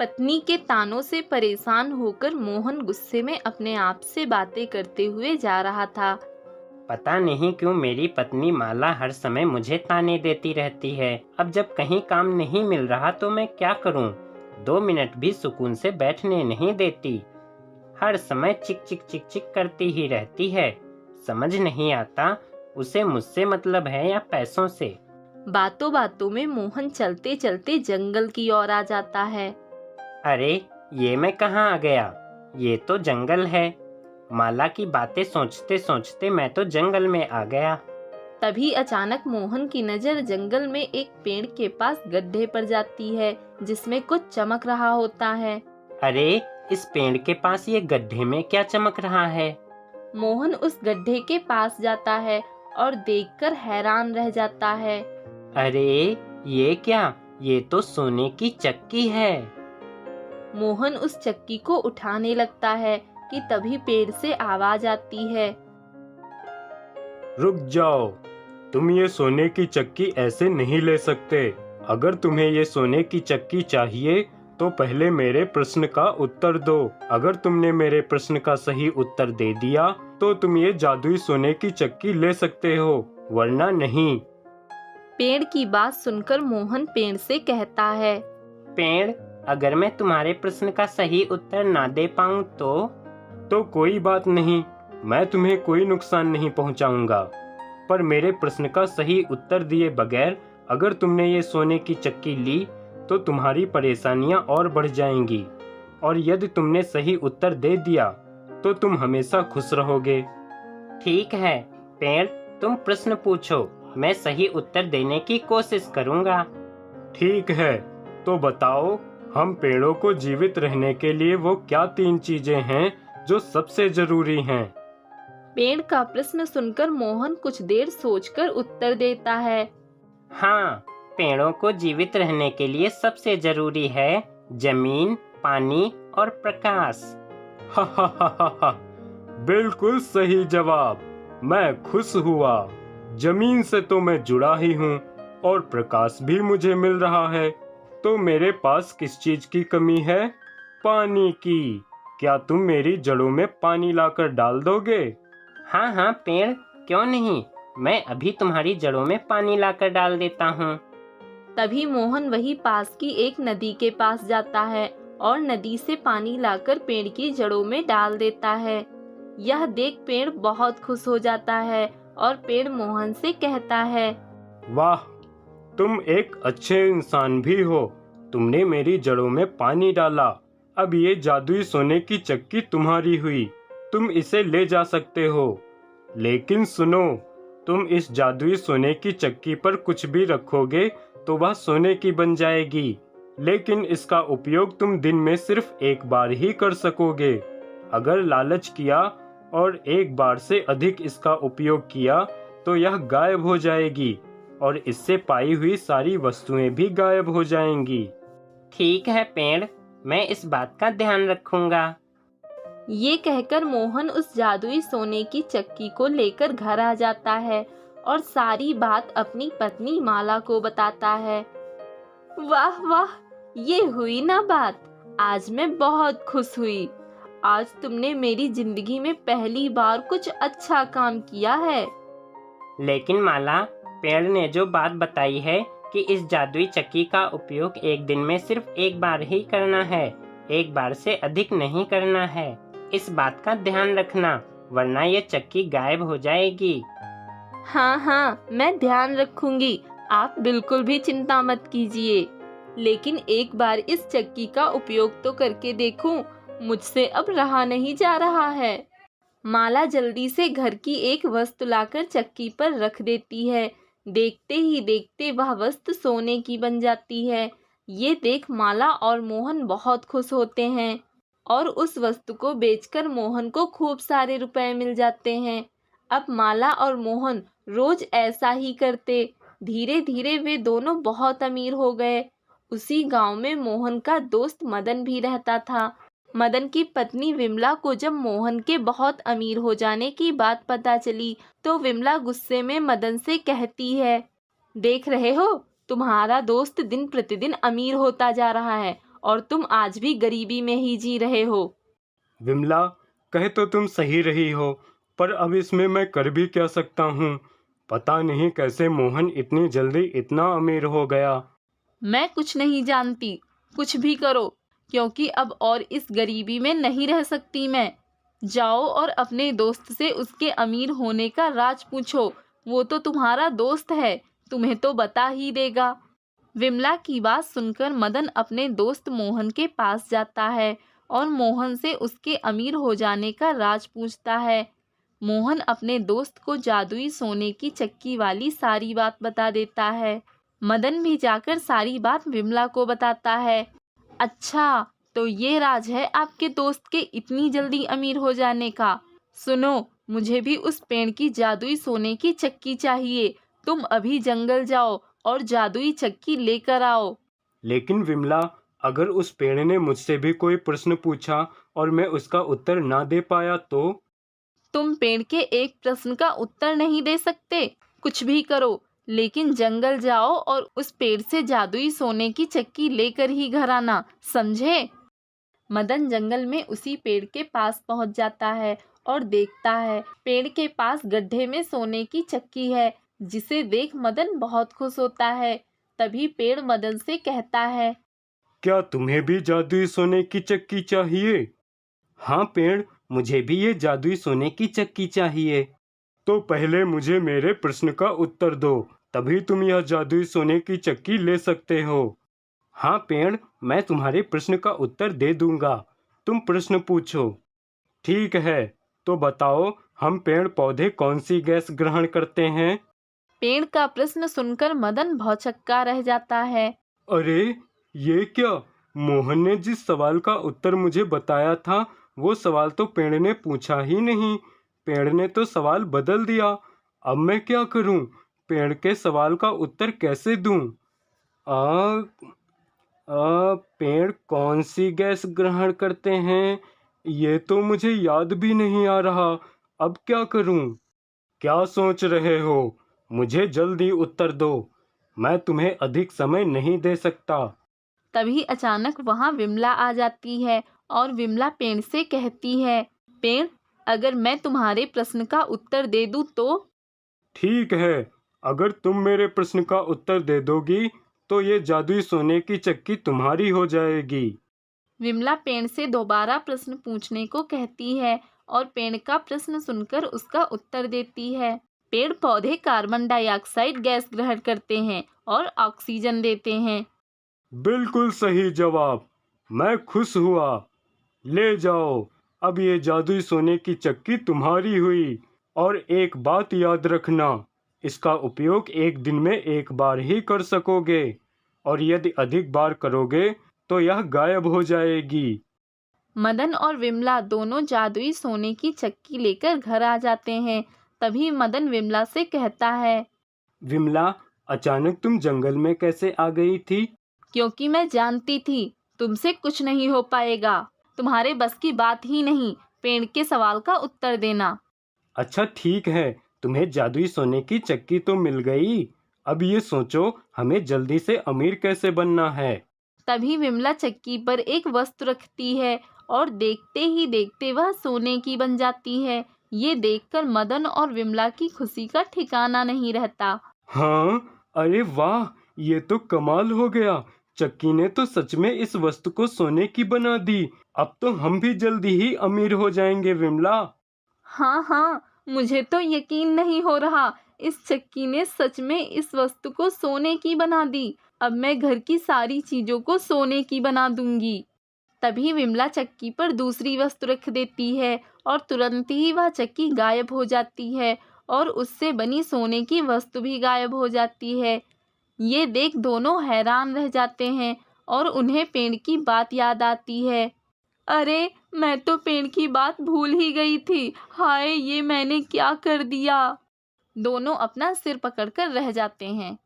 पत्नी के तानों से परेशान होकर मोहन गुस्से में अपने आप से बातें करते हुए जा रहा था। पता नहीं क्यों मेरी पत्नी माला हर समय मुझे ताने देती रहती है। अब जब कहीं काम नहीं मिल रहा तो मैं क्या करूं? 2 मिनट भी सुकून से बैठने नहीं देती। हर समय चिक चिक चिक चिक करती ही रहती है। समझ नहीं आता उसे मुझसे मतलब है या पैसों से। बातों बातों में मोहन चलते चलते जंगल की ओर आ जाता है। अरे ये मैं कहाँ आ गया? ये तो जंगल है। माला की बातें सोचते सोचते मैं तो जंगल में आ गया। तभी अचानक मोहन की नजर जंगल में एक पेड़ के पास गड्ढे पर जाती है जिसमें कुछ चमक रहा होता है। अरे इस पेड़ के पास ये गड्ढे में क्या चमक रहा है? मोहन उस गड्ढे के पास जाता है और देखकर हैरान रह जाता है। अरे ये क्या? ये तो सोने की चक्की है। मोहन उस चक्की को उठाने लगता है कि तभी पेड़ से आवाज आती है। रुक जाओ, तुम ये सोने की चक्की ऐसे नहीं ले सकते। अगर तुम्हें ये सोने की चक्की चाहिए तो पहले मेरे प्रश्न का उत्तर दो। अगर तुमने मेरे प्रश्न का सही उत्तर दे दिया तो तुम ये जादुई सोने की चक्की ले सकते हो, वरना नहीं। पेड़ की बात सुनकर मोहन पेड़ से कहता है, पेड़, अगर मैं तुम्हारे प्रश्न का सही उत्तर ना दे पाऊं तो कोई बात नहीं, मैं तुम्हें कोई नुकसान नहीं पहुंचाऊंगा। पर मेरे प्रश्न का सही उत्तर दिए बगैर अगर तुमने ये सोने की चक्की ली तो तुम्हारी परेशानियां और बढ़ जाएंगी। और यदि तुमने सही उत्तर दे दिया तो तुम हमेशा खुश रहोगे। ठीक है पेड़, तुम प्रश्न पूछो, मैं सही उत्तर देने की कोशिश करूंगा। ठीक है, तो बताओ, हम पेड़ों को जीवित रहने के लिए वो क्या 3 चीजें हैं जो सबसे जरूरी हैं? पेड़ का प्रश्न सुनकर मोहन कुछ देर सोचकर उत्तर देता है। हाँ, पेड़ों को जीवित रहने के लिए सबसे जरूरी है जमीन, पानी और प्रकाश। हा हा हा हा हा, बिल्कुल सही जवाब। मैं खुश हुआ। जमीन से तो मैं जुड़ा ही हूँ और प्रकाश भी मुझे मिल रहा है। तो मेरे पास किस चीज की कमी है? पानी की। क्या तुम मेरी जड़ों में पानी लाकर डाल दोगे? हाँ हाँ पेड़, क्यों नहीं, मैं अभी तुम्हारी जड़ों में पानी लाकर डाल देता हूँ। तभी मोहन वही पास की एक नदी के पास जाता है और नदी से पानी लाकर पेड़ की जड़ों में डाल देता है। यह देख पेड़ बहुत खुश हो जाता है और पेड़ मोहन से कहता है, वाह, तुम एक अच्छे इंसान भी हो। तुमने मेरी जड़ों में पानी डाला। अब ये जादुई सोने की चक्की तुम्हारी हुई। तुम इसे ले जा सकते हो। लेकिन सुनो, तुम इस जादुई सोने की चक्की पर कुछ भी रखोगे तो वह सोने की बन जाएगी। लेकिन इसका उपयोग तुम दिन में सिर्फ एक बार ही कर सकोगे। अगर लालच किया और एक बार से अधिक इसका उपयोग किया तो यह गायब हो जाएगी और इससे पाई हुई सारी वस्तुएं भी गायब हो जाएंगी। ठीक है पेड़, मैं इस बात का ध्यान रखूंगा। ये कहकर मोहन उस जादुई सोने की चक्की को लेकर घर आ जाता है और सारी बात अपनी पत्नी माला को बताता है। वाह वाह, ये हुई ना बात। आज मैं बहुत खुश हुई। आज तुमने मेरी जिंदगी में पहली बार कुछ अच्छा काम किया है। लेकिन माला, पेड़ ने जो बात बताई है कि इस जादुई चक्की का उपयोग एक दिन में सिर्फ एक बार ही करना है, एक बार से अधिक नहीं करना है। इस बात का ध्यान रखना, वरना ये चक्की गायब हो जाएगी। हाँ हाँ, मैं ध्यान रखूंगी। आप बिल्कुल भी चिंता मत कीजिए। लेकिन एक बार इस चक्की का उपयोग तो करके देखूं, मुझसे अब रहा नहीं जा रहा है। माला जल्दी से घर की एक वस्तु लाकर चक्की पर रख देती है। देखते ही देखते वह वस्तु सोने की बन जाती है। ये देख माला और मोहन बहुत खुश होते हैं और उस वस्तु को बेचकर मोहन को खूब सारे रुपए मिल जाते हैं। अब माला और मोहन रोज ऐसा ही करते। धीरे धीरे वे दोनों बहुत अमीर हो गए। उसी गांव में मोहन का दोस्त मदन भी रहता था। मदन की पत्नी विमला को जब मोहन के बहुत अमीर हो जाने की बात पता चली तो विमला गुस्से में मदन से कहती है, देख रहे हो, तुम्हारा दोस्त दिन प्रतिदिन अमीर होता जा रहा है और तुम आज भी गरीबी में ही जी रहे हो। विमला, कह तो तुम सही रही हो, पर अब इसमें मैं कर भी क्या सकता हूँ। पता नहीं कैसे मोहन इतनी जल्दी इतना अमीर हो गया। मैं कुछ नहीं जानती, कुछ भी करो, क्योंकि अब और इस गरीबी में नहीं रह सकती मैं। जाओ और अपने दोस्त से उसके अमीर होने का राज पूछो, वो तो तुम्हारा दोस्त है, तुम्हें तो बता ही देगा। विमला की बात सुनकर मदन अपने दोस्त मोहन के पास जाता है और मोहन से उसके अमीर हो जाने का राज पूछता है। मोहन अपने दोस्त को जादुई सोने की चक्की वाली सारी बात बता देता है। मदन भी जाकर सारी बात विमला को बताता है। अच्छा, तो ये राज है आपके दोस्त के इतनी जल्दी अमीर हो जाने का। सुनो, मुझे भी उस पेड़ की जादुई सोने की चक्की चाहिए। तुम अभी जंगल जाओ और जादुई चक्की लेकर आओ। लेकिन विमला, अगर उस पेड़ ने मुझसे भी कोई प्रश्न पूछा और मैं उसका उत्तर ना दे पाया तो? तुम पेड़ के एक प्रश्न का उत्तर नहीं दे सकते, कुछ भी करो, लेकिन जंगल जाओ और उस पेड़ से जादुई सोने की चक्की लेकर ही घर आना, समझे? मदन जंगल में उसी पेड़ के पास पहुंच जाता है और देखता है पेड़ के पास गड्ढे में सोने की चक्की है, जिसे देख मदन बहुत खुश होता है। तभी पेड़ मदन से कहता है, क्या तुम्हें भी जादुई सोने की चक्की चाहिए? हाँ पेड़, मुझे भी ये जादुई सोने की चक्की चाहिए। तो पहले मुझे मेरे प्रश्न का उत्तर दो, तभी तुम यह जादुई सोने की चक्की ले सकते हो। हाँ पेड़, मैं तुम्हारे प्रश्न का उत्तर दे दूंगा, तुम प्रश्न पूछो। ठीक है, तो बताओ, हम पेड़ पौधे कौन सी गैस ग्रहण करते हैं? पेड़ का प्रश्न सुनकर मदन भौंचक्का रह जाता है। अरे, ये क्या? मोहन ने जिस सवाल का उत्तर मुझे बताया था, वो सवाल तो पेड़ ने पूछा ही नहीं। पेड़ ने तो सवाल बदल दिया। अब मैं क्या करूं? पेड़ के सवाल का उत्तर कैसे दूं? आ, पेड़ कौन सी गैस ग्रहण करते हैं? ये तो मुझे याद भी नहीं आ रहा। अब क्या करूं? क्या सोच रहे हो? मुझे जल्दी उत्तर दो, मैं तुम्हें अधिक समय नहीं दे सकता। तभी अचानक वहां विमला आ जाती है और विमला पेड़ से कहती है, पेड़, अगर मैं तुम्हारे प्रश्न का उत्तर दे दूं तो? ठीक है, अगर तुम मेरे प्रश्न का उत्तर दे दोगी तो ये जादुई सोने की चक्की तुम्हारी हो जाएगी। विमला पेड़ से दोबारा प्रश्न पूछने को कहती है और पेड़ का प्रश्न सुनकर उसका उत्तर देती है। पेड़ पौधे कार्बन डाइऑक्साइड गैस ग्रहण करते हैं और ऑक्सीजन देते हैं। बिल्कुल सही जवाब, मैं खुश हुआ। ले जाओ, अब ये जादुई सोने की चक्की तुम्हारी हुई। और एक बात याद रखना, इसका उपयोग एक दिन में एक बार ही कर सकोगे, और यदि अधिक बार करोगे तो यह गायब हो जाएगी। मदन और विमला दोनों जादुई सोने की चक्की लेकर घर आ जाते हैं। तभी मदन विमला से कहता है, विमला, अचानक तुम जंगल में कैसे आ गई थी? क्योंकि मैं जानती थी तुमसे कुछ नहीं हो पाएगा, तुम्हारे बस की बात ही नहीं पेड़ के सवाल का उत्तर देना। अच्छा ठीक है, तुम्हें जादुई सोने की चक्की तो मिल गई। अब ये सोचो, हमें जल्दी से अमीर कैसे बनना है। तभी विमला चक्की पर एक वस्तु रखती है और देखते ही देखते वह सोने की बन जाती है। ये देखकर मदन और विमला की खुशी का ठिकाना नहीं रहता। हाँ, अरे वाह, ये तो कमाल हो गया। चक्की ने तो सच में इस वस्तु को सोने की बना दी। अब तो हम भी जल्दी ही अमीर हो जाएंगे विमला। हाँ हाँ, मुझे तो यकीन नहीं हो रहा, इस चक्की ने सच में इस वस्तु को सोने की बना दी। अब मैं घर की सारी चीजों को सोने की बना दूंगी। तभी विमला चक्की पर दूसरी वस्तु रख देती है और तुरंत ही वह चक्की गायब हो जाती है और उससे बनी सोने की वस्तु भी गायब हो जाती है। ये देख दोनों हैरान रह जाते हैं और उन्हें पेड़ की बात याद आती है। अरे, मैं तो पेड़ की बात भूल ही गई थी। हाय, ये मैंने क्या कर दिया। दोनों अपना सिर पकड़कर रह जाते हैं।